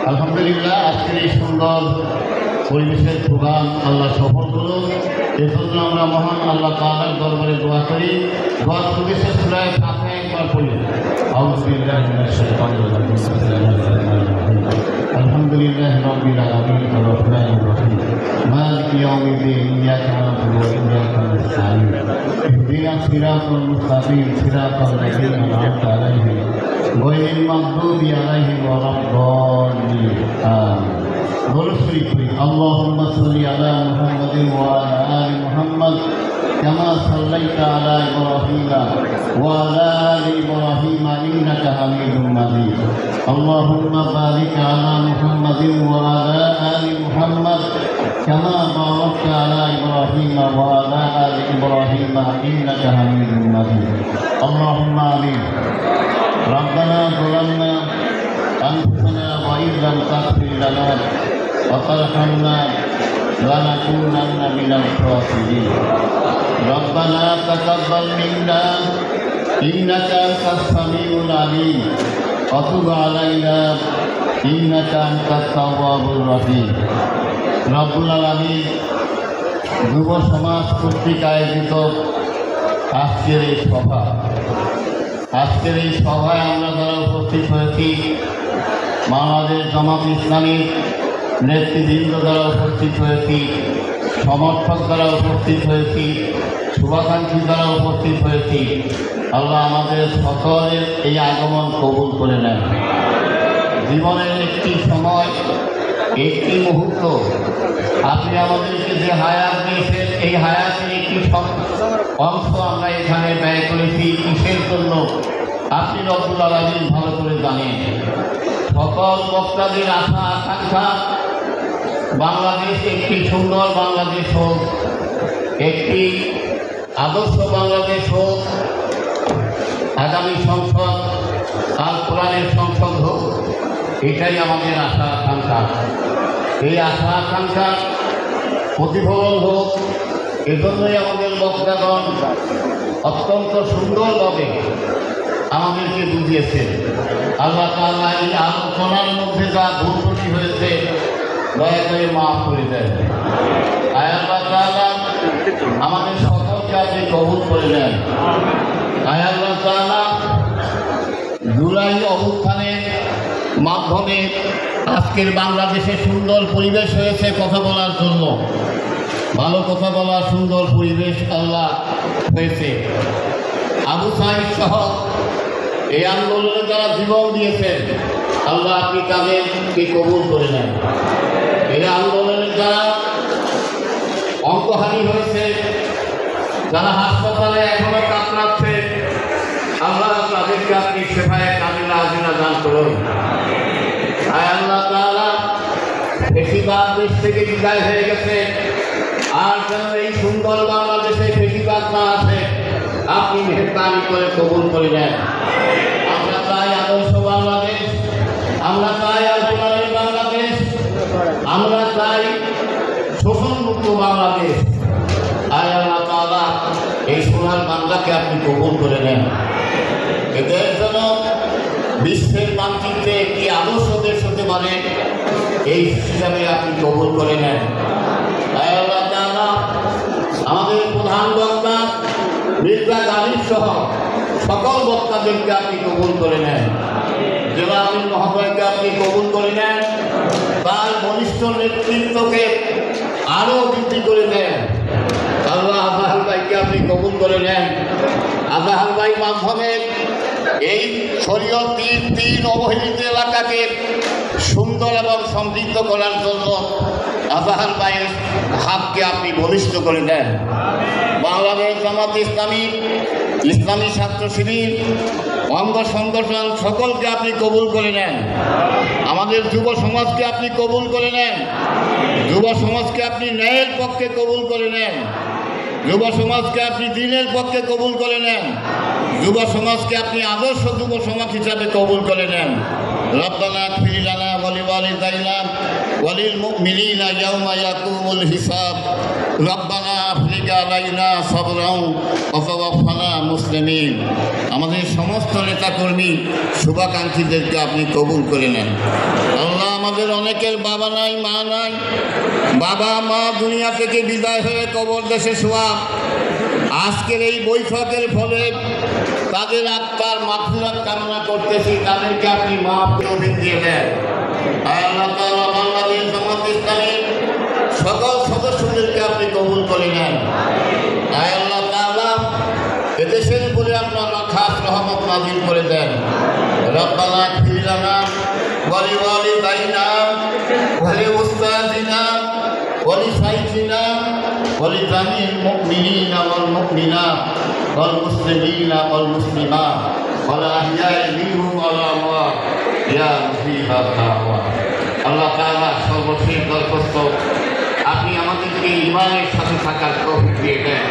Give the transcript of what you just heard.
আলহামদুলিল্লাহ, আজকের এই সুন্দর পরিবেশের প্রোগ্রাম আল্লাহ সফল করুন। এজন্য আমরা মহান আল্লাহ তাআলার দরবারে দোয়া করি। দোয়া পরিবেশের সূরা ফাতিহা একবার পড়ি। আউযু বিল্লাহি মিনাশ শাইতানির রাজিম। আলহামদুলিল্লাহি রাব্বিল আলামিন আর রাহমানির রহিম মালিকি ইয়াউমিদ্দিন ইয়্যাকা না'বুদু ওয়া ইয়্যাকা নাস্তাঈন ইহদিনাস সিরাতাল মুস্তাকিম সিরাতাল লাযীনা আন'আমতা আলাইহিম গায়রিল মাগদুবি আলাইহিম ওয়া লাদ-দাল্লিন আমিন। দরুদ শরীফ পড়ি। আল্লাহুম্মা সাল্লি আলা মুহাম্মাদিন ওয়া আলা আলি মুহাম্মাদ কামা সাল্লাইতা আলা ইব্রাহিম ওয়া আলা আলি ইব্রাহিম ইন্নাকা হামিদুম মাজিদ। আল্লাহুম্মা বারিক আলা মুহাম্মাদিন ওয়া আলা আলি মুহাম্মাদ কামা বারাকতা আলা ইব্রাহিম ওয়া আলা আলি ইব্রাহিম ইন্নাকা হামিদুম মাজিদ। আল্লাহুম্মা আমিন। ربنا ظلمنا أنفسنا وإن لم تغفر لنا وترحمنا لنكونن من الخاسرين. ربنا تقبل منا إنك أنت السميع العليم وتب علينا إنك أنت التواب الرحيم. রব্বুল আলামিন যুব সমাজ কর্তৃক আয়োজিত আজকের এই সভায় আমরা যারা উপস্থিত হয়েছি, বাংলাদেশ জামাত ইসলামীর নেতৃবৃন্দ দ্বারা উপস্থিত হয়েছি, সমর্থক দ্বারা উপস্থিত হয়েছি, শুভাকাঙ্ক্ষী দ্বারা উপস্থিত হয়েছি, আল্লাহ আমাদের সকলের এই আগমন কবুল করে নেন। জীবনের একটি সময়, একটি মুহূর্ত আপনি আমাদেরকে যে হায়াত দিয়েছেন, এই হায়াতের একটি অংশ আমরা এখানে ব্যয় করেছি কিসের জন্য আপনি রব্বুল আলামিন ভালো করে জানেন। সকল বক্তাদের আশা আকাঙ্ক্ষা বাংলাদেশ একটি সুন্দর বাংলাদেশ হোক, একটি আদর্শ বাংলাদেশ হোক, আগামী সংসদ আল কোরআনের সংসদ হোক, এটাই আমাদের আশা আকাঙ্ক্ষা। এই আশা আকাঙ্ক্ষা প্রতিফলন হোক, এজন্যই আমাদের বক্তাগণ অত্যন্ত সুন্দরভাবে আমাদেরকে বুঝিয়েছেন। আল্লাহ তাআলা এই আলোচনার মধ্যে যা ভুল ত্রুটি হয়েছে দয়া করে মাফ করে দেন। আল্লাহ তাআলা আমাদের সকলকে আপনি কবুল করে নেন। আল্লাহ তাআলা জুলাই অভ্যুত্থানের মাধ্যমে আজকের বাংলাদেশে সুন্দর পরিবেশ হয়েছে কথা বলার জন্য, ভালো কথা বলার সুন্দর পরিবেশ আল্লাহ হয়েছে। আবু সাঈদ সহ এই আন্দোলনে যারা জীবন দিয়েছেন আল্লাহ আপনি তাদেরকে কবুল করে নেন। এই আন্দোলনের যারা অঙ্গহানি হয়েছে, যারা হাসপাতালে এখনো কাতরাচ্ছে, আল্লাহ তাদেরকে আপনি সেফায়ে কামিলা আজিলা দান করুন। আল্লাহ তাআলা ফেসিবাদ দেশ থেকে বিদায় হয়ে গেছে, আর যেন এই সুন্দর বাংলাদেশে ফেসিবাদ না আসে আপনি মেহরবানি করে কবুল করে নেন। আমরা চাই আদর্শ বাংলাদেশ, আমরা চাই আল কোরআনের বাংলাদেশ, আমরা চাই শোষণমুক্ত বাংলাদেশ। আল্লাহ তাআলা এই সোনার বাংলাকে আপনি কবুল করে নেন। এদের জন্য বিশ্বের মানচিত্রে একটি আদর্শ দেশ হতে পারে, এই হিসাবে আপনি কবুল করে নেন। আল্লাহ তাআলা আমাদের প্রধান বক্তা মির্জা গালিব সহ সকল বক্তাদেরকে আপনি কবুল করে নেন। জেলা আমির মহোদয়কে আপনি কবুল করে নেন, তার বলিষ্ঠ নেতৃত্বকে আরও বৃদ্ধি করে দেন। আল্লাহ আজাহার ভাইকে আপনি কবুল করে নেন। আজাহার ভাই মাধ্যমে এই শরীয়তের 3 অবহেলিত এলাকাকে সুন্দর এবং সমৃদ্ধ করার জন্য আজাহার ভাইয়ের হাতকে আপনি বলিষ্ঠ করে দেন। বাংলাদেশ জামাত ইসলামী, ইসলামী ছাত্র শিবির, অঙ্গ সংগঠন সকলকে আপনি কবুল করে নেন। আমাদের যুব সমাজকে আপনি কবুল করে নেন। যুব সমাজকে আপনি ন্যায়ের পক্ষে কবুল করে নেন। যুব সমাজকে আপনি দ্বীনের পক্ষে কবুল করে নেন। যুব সমাজকে আপনি আদর্শ যুব সমাজ হিসাবে কবুল করে নেন। রব্বানা ইগফির লানা ওয়া লিওয়ালিদাইনা ওয়া লিল মুমিনিনা ইয়াওমা ইয়াকুমুল হিসাব। রব্বানা আফরিকা আলাইনা সাবরাও ওয়া তাওয়াফানা মুসলিমিন। আমাদের সমস্ত নেতাকর্মী শুভাকাঙ্ক্ষীদেরকে আপনি কবুল করে নেন। আল্লাহ, আমাদের অনেকের বাবা নাই, মা নাই, বাবা মা দুনিয়া থেকে বিদায় হয়ে কবর দেশে শোয়া। আজকের এই বৈঠকের ফলে তাদের আত্মার মাগফিরাত কামনা করতেছি, তাদেরকে আপনি মাফ তৌফিক দিয়ে দেন। আল্লাহ তাআলা বাংলাদেশ জামাত ইসলামীর সকল সদস্যদেরকে আপনি কবুল করে নেন। আল্লাহ তাআলা এদেশের উপরে আপনার খাস রহমত নাযিল করে দেন। রব্বানা ইগফির লানা ওয়া লিওয়ালিদাইনা ওয়া লিউস্তাযিনা ওয়া লিশাইখিনা ওয়া লিজামিল মুমিনিনা ওয়াল মুমিনাত ওয়াল মুসলিমিনা ওয়াল মুসলিমাত ওয়াল আহইয়াই মিনহুম ওয়াল আমওয়াত ইয়া মুজিবাদ দাওয়াত। আল্লাহ তাআলা সর্বশেষ দরখাস্ত, আপনি আমাদেরকে ঈমানের সাথে থাকার তৌফিক দিয়ে দেন।